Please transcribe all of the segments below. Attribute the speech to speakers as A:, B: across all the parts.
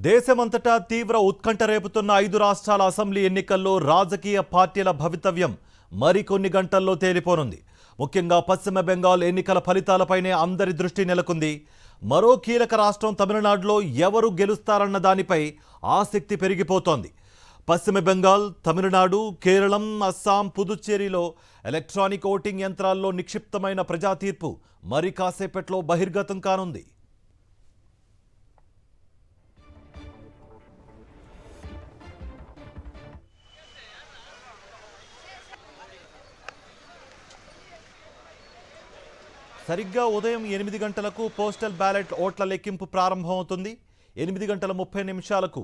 A: దేశమంతటా తీవ్ర ఉత్కంఠ రేపుతున్న 5 రాష్ట్రాల అసెంబ్లీ ఎన్నికల్లో రాజకీయ పార్టీల భవితవ్యం మరికొన్ని గంటల్లో తేలిపోనుంది. ముఖ్యంగా పశ్చిమ బెంగాల్ ఎన్నికల ఫలితాలపైనే అందరి దృష్టి నెలకొంది. మరో కీలక రాష్ట్రం తమిళనాడులో ఎవరు గెలుస్తారన్న దానిపై ఆసక్తి పెరిగిపోతోంది. పశ్చిమ బెంగాల్, తమిళనాడు, కేరళం, అస్సాం, పుదుచ్చేరిలో ఎలక్ట్రానిక్ ఓటింగ్ యంత్రాల్లో నిక్షిప్తమైన ప్రజా తీర్పు మరి కాసేపట్లో బహిర్గతం కానుంది. సరిగ్గా ఉదయం 8 గంటలకు పోస్టల్ బ్యాలెట్ ఓట్ల లెక్కింపు ప్రారంభమవుతుంది. 8:30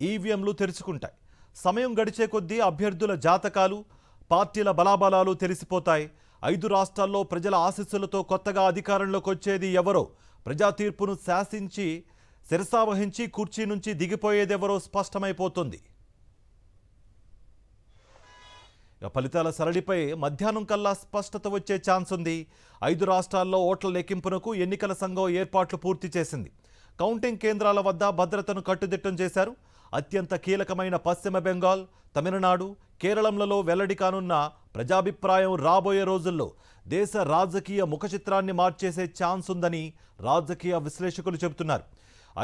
A: ఈవీఎంలు తెరుచుకుంటాయి. సమయం గడిచే కొద్దీ అభ్యర్థుల జాతకాలు, పార్టీల బలాబలాలు తెలిసిపోతాయి. 5 రాష్ట్రాల్లో ప్రజల ఆశీస్సులతో కొత్తగా అధికారంలోకి వచ్చేది ఎవరో, ప్రజా తీర్పును శాసించి శిరసావహించి కుర్చీ నుంచి దిగిపోయేదెవరో స్పష్టమైపోతుంది. ఫలితాల సరళిపై మధ్యాహ్నం కల్లా స్పష్టత వచ్చే ఛాన్స్ ఉంది. 5 రాష్ట్రాల్లో ఓట్ల లెక్కింపునకు ఎన్నికల సంఘం ఏర్పాట్లు పూర్తి చేసింది. కౌంటింగ్ కేంద్రాల వద్ద భద్రతను కట్టుదిట్టం చేశారు. అత్యంత కీలకమైన పశ్చిమ బెంగాల్, తమిళనాడు, కేరళంలలో వెల్లడి కానున్న ప్రజాభిప్రాయం రాబోయే రోజుల్లో దేశ రాజకీయ ముఖచిత్రాన్ని మార్చేసే ఛాన్స్ ఉందని రాజకీయ విశ్లేషకులు చెబుతున్నారు.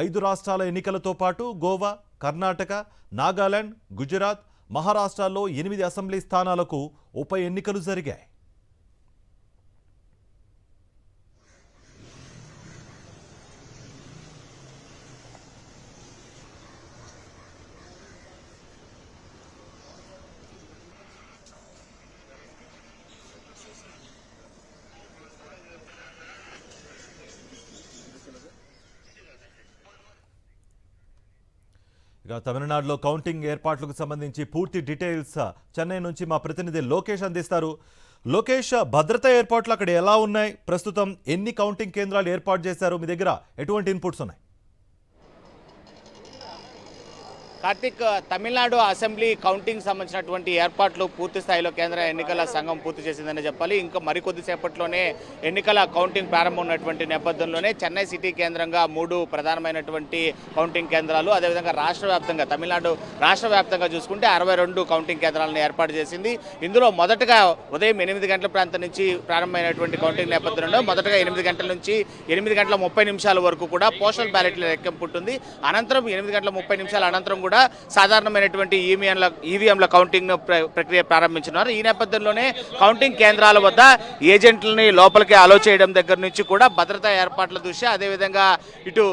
A: 5 రాష్ట్రాల ఎన్నికలతో పాటు గోవా, కర్ణాటక, నాగాలాండ్, గుజరాత్, మహారాష్ట్రలో 8 అసెంబ్లీ స్థానాలకు ఉప ఎన్నికలు జరిగాయి. ఇక తమిళనాడులో కౌంటింగ్ ఏర్పాట్లకు సంబంధించి పూర్తి డీటెయిల్స్ చెన్నై నుంచి మా ప్రతినిధి లోకేష్ అందిస్తారు. లోకేష్, భద్రతా ఏర్పాట్లు అక్కడ ఎలా ఉన్నాయి? ప్రస్తుతం ఎన్ని కౌంటింగ్ కేంద్రాలు ఏర్పాటు చేశారు? మీ దగ్గర ఎటువంటి ఇన్పుట్స్ ఉన్నాయి?
B: కార్తిక్, తమిళనాడు అసెంబ్లీ కౌంటింగ్ సంబంధించినటువంటి ఏర్పాట్లు పూర్తి స్థాయిలో కేంద్ర ఎన్నికల సంఘం పూర్తి చేసిందని చెప్పాలి. ఇంకా మరికొద్దిసేపట్లోనే ఎన్నికల కౌంటింగ్ ప్రారంభం ఉన్నటువంటి నేపథ్యంలోనే చెన్నై సిటీ కేంద్రంగా 3 ప్రధానమైనటువంటి కౌంటింగ్ కేంద్రాలు, అదేవిధంగా రాష్ట్ర వ్యాప్తంగా తమిళనాడు రాష్ట్ర వ్యాప్తంగా చూసుకుంటే 62 కౌంటింగ్ కేంద్రాలను ఏర్పాటు చేసింది. ఇందులో మొదటగా ఉదయం 8 గంటల ప్రాంతం నుంచి ప్రారంభమైనటువంటి కౌంటింగ్ నేపథ్యంలో మొదటగా 8 గంటల నుంచి 8:30 వరకు కూడా పోస్టల్ బ్యాలెట్ల లెక్కింపు ఉంటుంది. అనంతరం 8:30 అనంతరం కూడా సాధారణమైనటువంటి ఈవీఎంల కౌంటింగ్ ప్రక్రియ ప్రారంభించినారు. ఈ నేపథ్యంలోనే కౌంటింగ్ కేంద్రాల వద్ద ఏజెంట్లని లోపలికి అలో చేయడం దగ్గర నుంచి కూడా భద్రతా ఏర్పాట్ల దృష్ట్యా, అదేవిధంగా ఇటు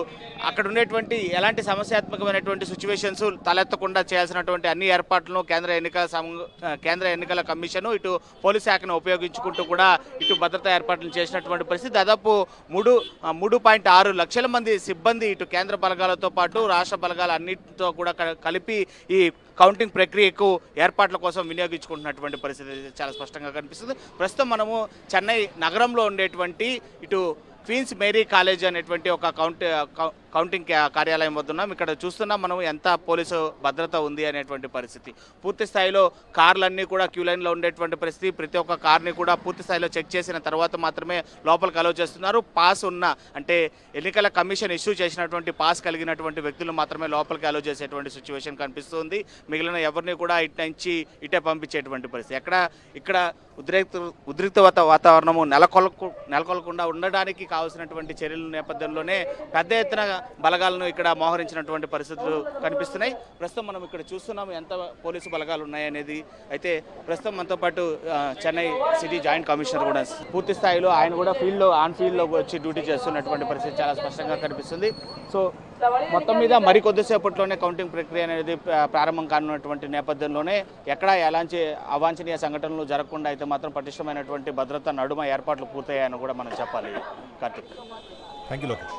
B: అక్కడ ఉండేటువంటి ఎలాంటి సమస్యాత్మకమైనటువంటి సిచ్యువేషన్స్ తలెత్తకుండా చేయాల్సినటువంటి అన్ని ఏర్పాట్లను కేంద్ర ఎన్నికల కమిషన్ ఇటు పోలీస్ శాఖను ఉపయోగించుకుంటూ కూడా ఇటు భద్రతా ఏర్పాట్లు చేసినటువంటి పరిస్థితి. దాదాపు 3.6 లక్షల మంది సిబ్బంది ఇటు కేంద్ర బలగాలతో పాటు రాష్ట్ర బలగాలు అన్నిటితో కూడా కలిపి ఈ కౌంటింగ్ ప్రక్రియకు ఏర్పాట్ల కోసం వినియోగించుకుంటున్నటువంటి పరిస్థితి చాలా స్పష్టంగా కనిపిస్తుంది. ప్రస్తుతం మనము చెన్నై నగరంలో ఉండేటువంటి ఇటు క్వీన్స్ మేరీ కాలేజ్ అనేటువంటి ఒక కౌంటింగ్ కార్యాలయం వద్ద ఉన్నాం. ఇక్కడ చూస్తున్నాం మనం ఎంత పోలీసు భద్రత ఉంది అనేటువంటి పరిస్థితి. పూర్తి స్థాయిలో కార్లన్నీ కూడా క్యూ లైన్లో ఉండేటువంటి పరిస్థితి. ప్రతి ఒక్క కార్ని కూడా పూర్తి స్థాయిలో చెక్ చేసిన తర్వాత మాత్రమే లోపలికి అలౌ చేస్తున్నారు. పాస్ ఉన్న, అంటే ఎన్నికల కమిషన్ ఇష్యూ చేసినటువంటి పాస్ కలిగినటువంటి వ్యక్తులు మాత్రమే లోపలికి అలౌ చేసేటువంటి సిచ్యువేషన్ కనిపిస్తుంది. మిగిలిన ఎవరిని కూడా ఇటు నుంచి ఇటే పంపించేటువంటి పరిస్థితి. ఇక్కడ ఉద్రిక్త వాతావరణము నెలకొల్కుండా ఉండడానికి కావాల్సినటువంటి చర్యల నేపథ్యంలోనే పెద్ద ఎత్తున బలగాలను ఇక్కడ మోహరించినటువంటి పరిస్థితులు కనిపిస్తున్నాయి. ప్రస్తుతం మనం ఇక్కడ చూస్తున్నాము ఎంత పోలీసు బలగాలు ఉన్నాయనేది. అయితే ప్రస్తుతం మనతో పాటు చెన్నై సిటీ జాయింట్ కమిషనర్ కూడా పూర్తి స్థాయిలో ఆయన కూడా ఆన్ ఫీల్డ్లో వచ్చి డ్యూటీ చేస్తున్నటువంటి పరిస్థితి చాలా స్పష్టంగా కనిపిస్తుంది. సో మొత్తం మీద మరికొద్దిసేపట్లోనే కౌంటింగ్ ప్రక్రియ అనేది ప్రారంభం కానున్నటువంటి నేపథ్యంలోనే ఎక్కడ ఎలాంటి అవాంఛనీయ సంఘటనలు జరగకుండా అయితే మాత్రం పటిష్టమైనటువంటి భద్రత నడుమ ఏర్పాట్లు పూర్తయ్యాయని కూడా మనం చెప్పాలి. Karthik,
A: thank you Lokesh.